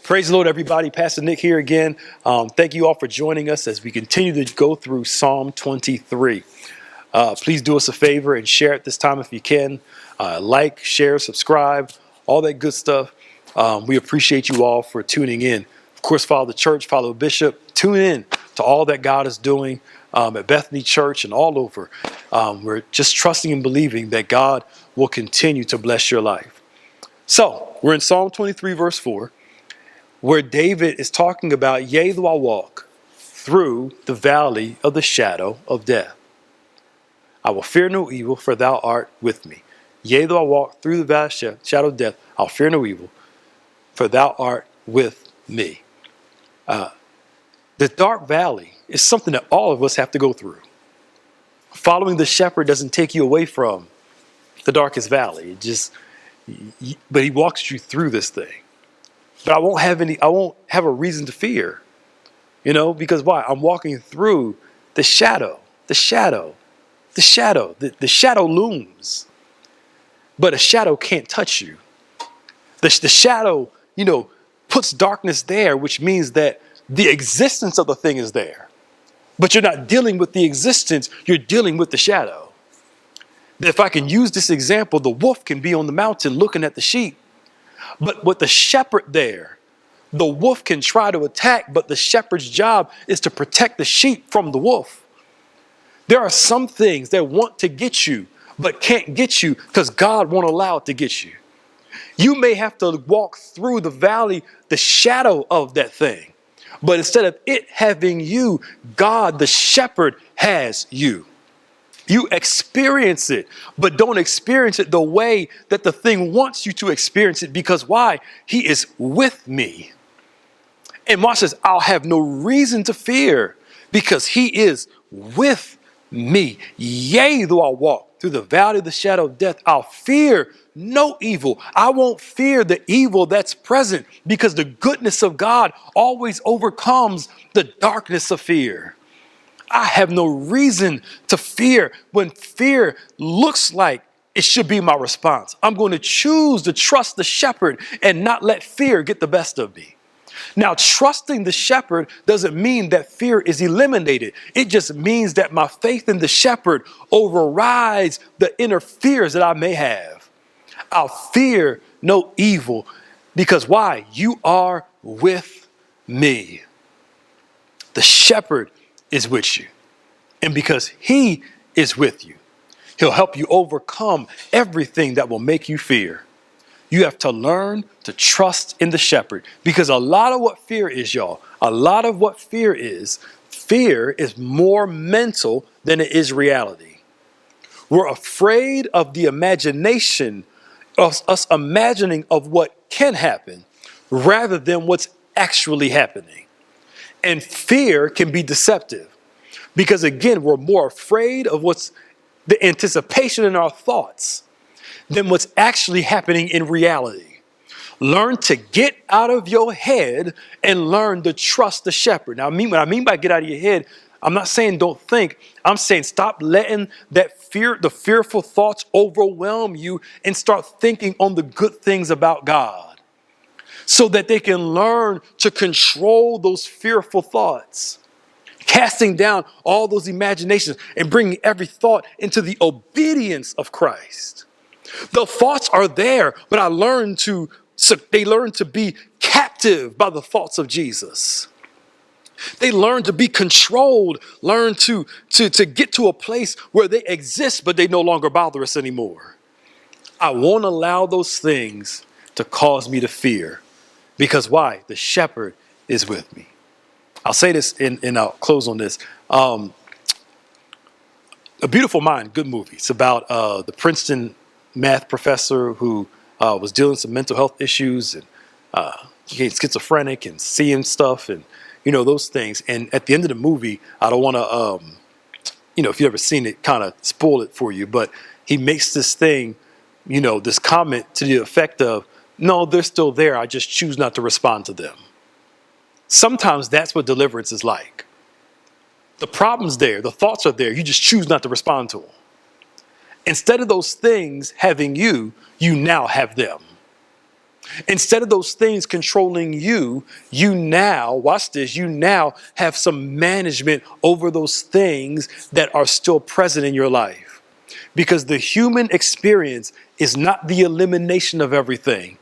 Praise the Lord, everybody. Pastor Nick here again. Thank you all for joining us as we continue to go through Psalm 23. Please do us a favor and share at this time if you can. Like, share, subscribe, all that good stuff. We appreciate you all for tuning in. Of course, follow the church, follow Bishop. Tune in to all that God is doing at Bethany Church and all over. We're just trusting and believing that God will continue to bless your life. So, we're in Psalm 23, verse 4. Where David is talking about, yea, though I walk through the valley of the shadow of death, I will fear no evil, for thou art with me. Yea, though I walk through the valley of the shadow of death, I'll fear no evil, for thou art with me. The dark valley is something that all of us have to go through. Following the shepherd doesn't take you away from the darkest valley. But he walks you through this thing. But I won't have a reason to fear, because why? I'm walking through the shadow. The shadow looms, but a shadow can't touch you. The shadow, puts darkness there, which means that the existence of the thing is there, but you're not dealing with the existence, you're dealing with the shadow. If I can use this example, the wolf can be on the mountain looking at the sheep. But with the shepherd there, the wolf can try to attack, but the shepherd's job is to protect the sheep from the wolf. There are some things that want to get you, but can't get you because God won't allow it to get you. You may have to walk through the valley, the shadow of that thing. But instead of it having you, God, the shepherd, has you. You experience it, but don't experience it the way that the thing wants you to experience it. Because why? He is with me. And Mark says, I'll have no reason to fear because he is with me. Yea, though I walk through the valley of the shadow of death, I'll fear no evil. I won't fear the evil that's present because the goodness of God always overcomes the darkness of fear. I have no reason to fear when fear looks like it should be my response. I'm going to choose to trust the shepherd and not let fear get the best of me. Now, trusting the shepherd doesn't mean that fear is eliminated. It just means that my faith in the shepherd overrides the inner fears that I may have. I'll fear no evil because why? You are with me. The shepherd is with you. And because he is with you, he'll help you overcome everything that will make you fear. You have to learn to trust in the shepherd because a lot of what fear is, fear is more mental than it is reality. We're afraid of the imagination of us imagining of what can happen rather than what's actually happening. And fear can be deceptive. Because again, we're more afraid of what's the anticipation in our thoughts than what's actually happening in reality. Learn to get out of your head and learn to trust the shepherd. Now, what I mean by get out of your head, I'm not saying don't think. I'm saying stop letting that fear, the fearful thoughts overwhelm you and start thinking on the good things about God so that they can learn to control those fearful thoughts. Casting down all those imaginations and bringing every thought into the obedience of Christ. The thoughts are there, but they learn to be captive by the thoughts of Jesus. They learn to be controlled, learn to get to a place where they exist, but they no longer bother us anymore. I won't allow those things to cause me to fear because why? The shepherd is with me. I'll say this and I'll close on this. A Beautiful Mind, good movie. It's about the Princeton math professor who was dealing with some mental health issues and became schizophrenic and seeing stuff and, those things. And at the end of the movie, I don't want to, if you've ever seen it, kind of spoil it for you. But he makes this thing, this comment to the effect of, no, they're still there. I just choose not to respond to them. Sometimes that's what deliverance is like. The problem's there, the thoughts are there, you just choose not to respond to them. Instead of those things having you, you now have them. Instead of those things controlling you, you now, watch this, you now have some management over those things that are still present in your life. Because the human experience is not the elimination of everything,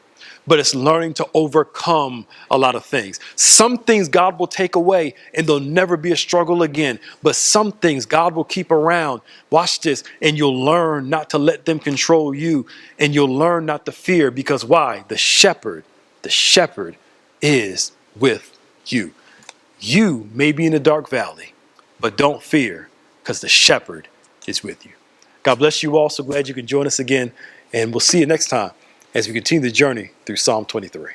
but it's learning to overcome a lot of things. Some things God will take away and there'll never be a struggle again. But some things God will keep around. Watch this. And you'll learn not to let them control you. And you'll learn not to fear, because why? The shepherd is with you. You may be in a dark valley, but don't fear, because the shepherd is with you. God bless you all. So glad you can join us again. And we'll see you next time as we continue the journey through Psalm 23.